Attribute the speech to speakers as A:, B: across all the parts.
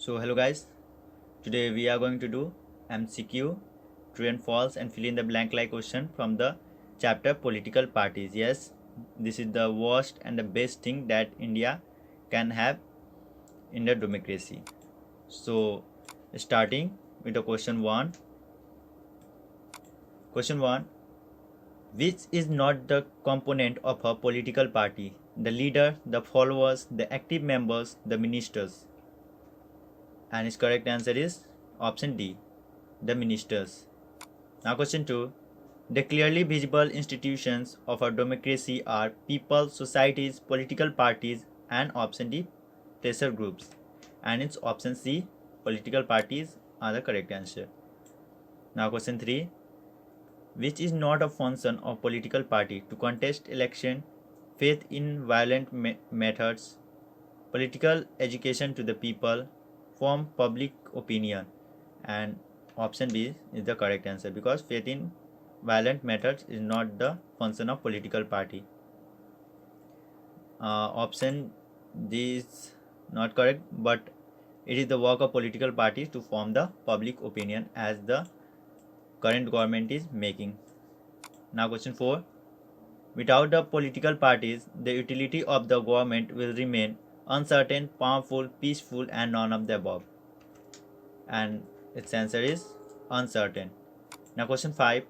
A: So hello guys, today we are going to do MCQ, true and false and fill in the blank like question from the chapter political parties. Yes, this is the worst and the best thing that India can have in the democracy. So starting with the question 1. Question 1. Which is not the component of a political party? The leader, the followers, the active members, the ministers. And its correct answer is option D, the ministers. Now question 2. The clearly visible institutions of a democracy are people, societies, political parties, and option D, pressure groups. And it's option C, political parties are the correct answer. Now question 3. Which is not a function of political party to contest election, faith in violent methods, political education to the people, form public opinion, and option B is the correct answer because faith in violent methods is not the function of political party. Option D is not correct, but it is the work of political parties to form the public opinion as the current government is making. Now question 4. Without the political parties, the utility of the government will remain uncertain, powerful, peaceful, and none of the above. And its answer is uncertain. Now question 5.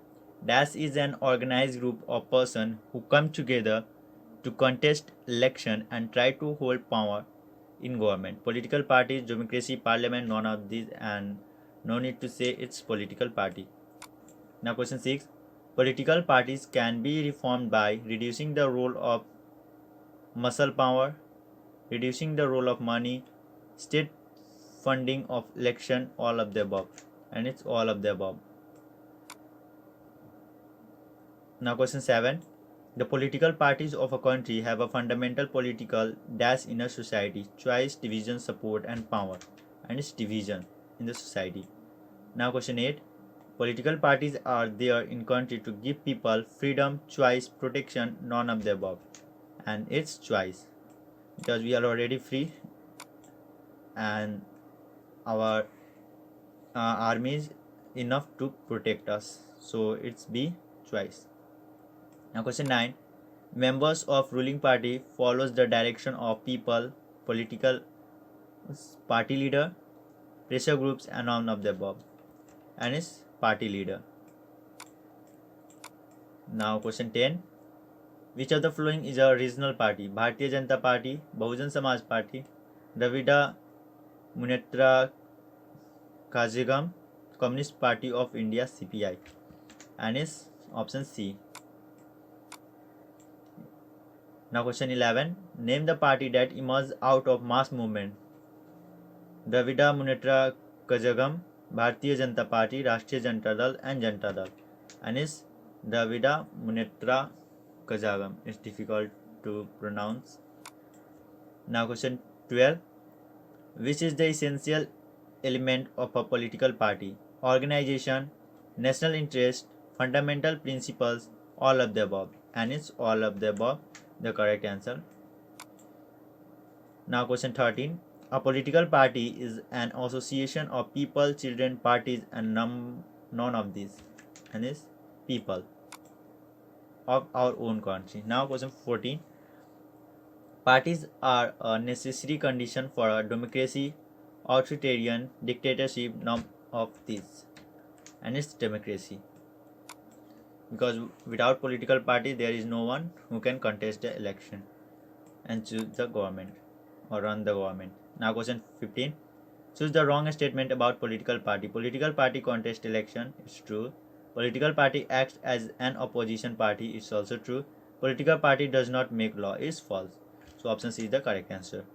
A: Dash is an organized group of persons who come together to contest election and try to hold power in government. Political parties, democracy, parliament, none of these, and no need to say it's political party. Now question 6. Political parties can be reformed by reducing the role of muscle power, reducing the role of money, state funding of election, all of the above. And it's all of the above. Now question 7. The political parties of a country have a fundamental political dash in a society, choice, division, support, and power. And it's division in the society. Now question 8. Political parties are there in country to give people freedom, choice, protection, none of the above. And it's choice because we are already free and our army is enough to protect us. So it's B, choice. Now question 9. Members of ruling party follows the direction of people, political party leader, pressure groups, and none of the above. And is party leader. Now question 10. Which of the following is a regional party? Bharatiya Janata Party, Bahujan Samaj Party, Dravida Munnetra Kazhagam, Communist Party of India CPI. And is option C. Now question 11. Name the party that emerged out of mass movement. Dravida Munnetra Kazhagam, Bharatiya Janata Party, Rashtriya Janata Dal, and Janata Dal. And is Dravida Munnetra Kazhagam. It's difficult to pronounce. Now question 12. Which is the essential element of a political party? Organization, national interest, fundamental principles, all of the above. And it's all of the above, the correct answer. Now question 13. A political party is an association of people, children, parties, and none of these. And is people of our own country. Now question 14. Parties are a necessary condition for a democracy, authoritarian, dictatorship, none of these. And it's democracy. Because without political party, there is no one who can contest the election and choose the government or run the government. Now question 15. Choose the wrong statement about political party. Political party contest election, it's true. Political party acts as an opposition party, it's also true. Political party does not make law, it's false. So option C is the correct answer.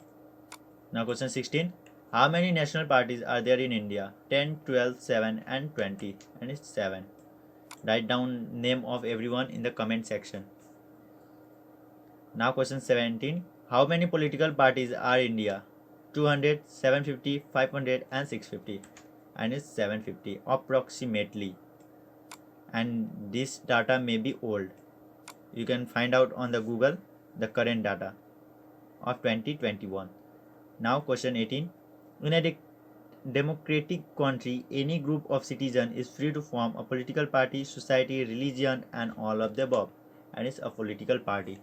A: Now question 16. How many national parties are there in India? 10, 12, 7 and 20. And it's 7. Write down name of everyone in the comment section. Now question 17. How many political parties are in India? 200, 750, 500 and 650. And it's 750 approximately. And this data may be old. You can find out on the Google the current data of 2021. Now question 18. In a democratic country, any group of citizens is free to form a political party, society, religion, and all of the above. And it's a political party.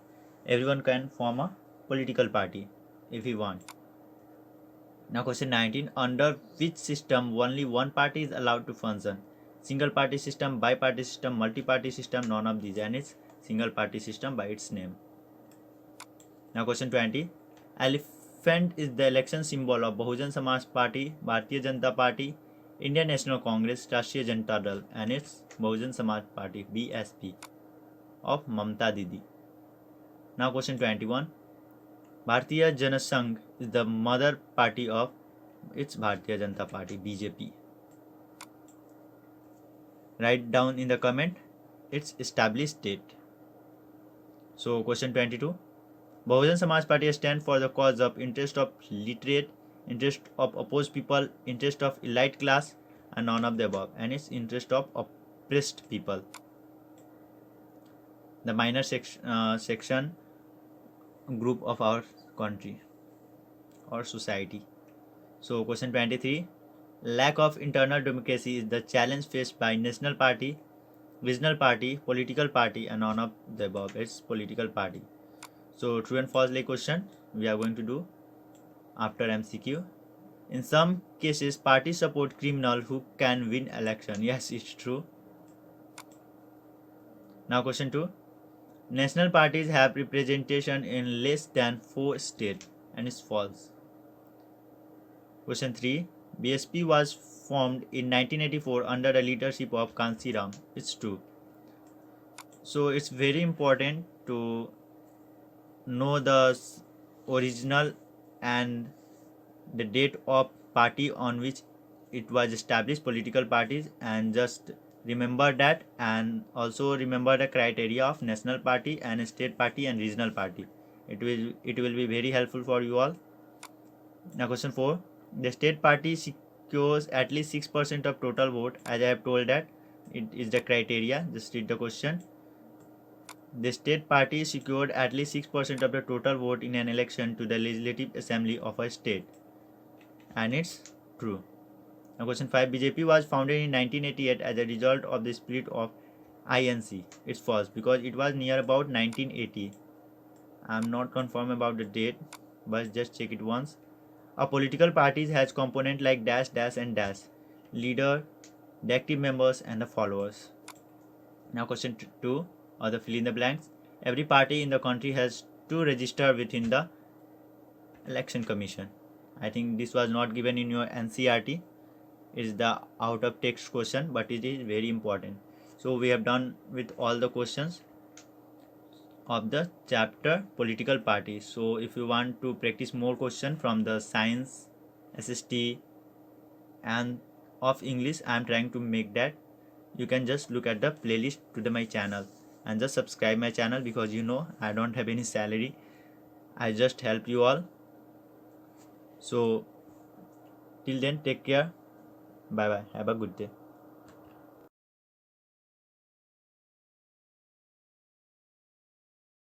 A: Everyone can form a political party if he want. Now question 19. Under which system only one party is allowed to function? Single party system, bi-party system, multi-party system, none of these, and it's single party system by its name. Now question 20. Elephant is the election symbol of Bahujan Samaj Party, Bharatiya Janata Party, Indian National Congress, Rashtriya Janata Dal, and it's Bahujan Samaj Party BSP of Mamta Didi. Now question 21. Bharatiya Janasangh is the mother party of its Bharatiya Janata Party BJP. Write down in the comment its established date. So question 22. Bahujan Samaj Party stands for the cause of interest of literate, interest of opposed people, interest of elite class, and none of the above, and its interest of oppressed people. The minor section group of our country or society. So question 23. Lack of internal democracy is the challenge faced by national party, regional party, political party, and none of the above. It's political party. So true and false question we are going to do after MCQ. In some cases, parties support criminal who can win election. Yes, it's true. Now question 2. National parties have representation in less than 4 states, and it's false. Question 3. BSP was formed in 1984 under the leadership of Kansi Ram. It's true. So it's very important to know the original and the date of party on which it was established, political parties, and just remember that, and also remember the criteria of national party and state party and regional party. It will be very helpful for you all. Now question 4. The state party secures at least 6% of total vote. As I have told that it is the criteria. Just read the question. The state party secured at least 6% of the total vote in an election to the legislative assembly of a state, and it's true. Now question 5. BJP was founded in 1988 as a result of the split of INC. It's false because it was near about 1980. I'm not confirmed about the date, but just check it once. A political party has component like dash, dash, and dash, leader, the active members, and the followers. Now question 2, or the fill in the blanks. Every party in the country has to register within the election commission. I think this was not given in your NCRT. It is the out of text question, but it is very important. So we have done with all the questions of the chapter political parties. So if you want to practice more questions from the science, SST, and of English, I am trying to make that. You can just look at the playlist to my channel and just subscribe my channel, because you know I don't have any salary. I just help you all. So till then, take care. Bye bye. Have a good day.